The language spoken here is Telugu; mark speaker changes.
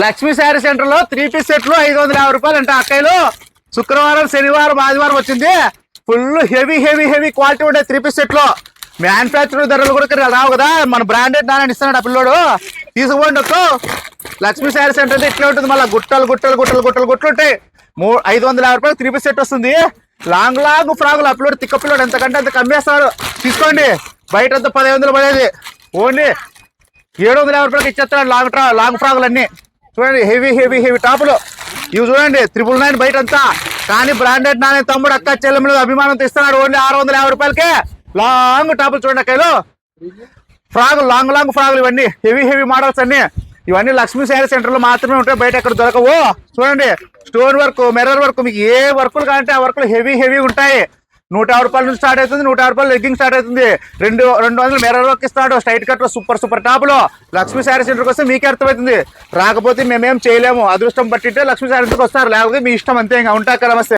Speaker 1: లక్ష్మీ శారీ సెంటర్ లో 3 పీస్ సెట్లు 550 రూపాయలు అంటే అక్కయ్యలు. శుక్రవారం శనివారం ఆదివారం వచ్చింది. Full heavy heavy heavy quality ఉండే 3 పీస్ సెట్లు. మ్యానుఫ్యాక్చరింగ్ ధరలు కూడా రావు కదా, మన బ్రాండెడ్ నాని ఇస్తున్నాడు ఆ పిల్లోడు. తీసుకోండి ఒక్క లక్ష్మీ శారీ సెంటర్ అయితే ఇట్లా ఉంటుంది. మళ్ళీ గుట్టలు గుట్టలు గుట్టలు గుట్టలు గుట్టలు ఉంటాయి. 550 రూపాయలు 3 పీస్ సెట్ వస్తుంది. లాంగ్ లాంగ్ ఫ్రాగులు ఆ పిల్లోడు తిక్క పిల్లోడు ఎంతకంటే అంత కమ్మేస్తాడు. తీసుకోండి, బయట అంతా 1500 పడేది ఓన్లీ 750 రూపాయలకి ఇచ్చేస్తాడు. లాంగ్ ఫ్రాగులు అన్ని చూడండి, హెవీ హెవీ హెవీ టాపులు ఇవి చూడండి. 999 బయట అంతా, కానీ బ్రాండెడ్ నానే తమ్ముడు అక్క చెల్లెములు అభిమానంతో ఇస్తున్నాడు. ఓన్లీ 650 రూపాయలకే లాంగ్ టాపులు చూడండి అక్కలు. ఫ్రాగులు లాంగ్ లాంగ్ ఫ్రాగులు ఇవన్నీ హెవీ హెవీ మోడల్స్ అన్ని. ఇవన్నీ లక్ష్మీ శారీ సెంటర్ లో మాత్రమే ఉంటాయి, బయట ఎక్కడ దొరకవు. చూడండి, స్టోన్ వర్క్, మిర్రర్ వర్క్, మీకు ఏ వర్కులు కావాలంటే ఆ వర్కులు హెవీ హెవీ ఉంటాయి. 150 రూపాయల నుంచి స్టార్ట్ అవుతుంది. 150 రూపాయలు లెగ్గింగ్ స్టార్ట్ అవుతుంది. 200 మిర్రర్ వర్క్ ఇస్తాడు. స్ట్రైట్ కట్ లో సూపర్ సూపర్ టాపులో లక్ష్మీ శారీ సెంటర్కి వస్తే మీకే అర్థమవుతుంది. రాకపోతే మేమేం చేయలేము. అదృష్టం పట్టింటే లక్ష్మీ శారీ సెంటర్కి వస్తారు, లేకపోతే మీ ఇష్టం అంతే. ఇంకా ఉంటాక నమస్తే.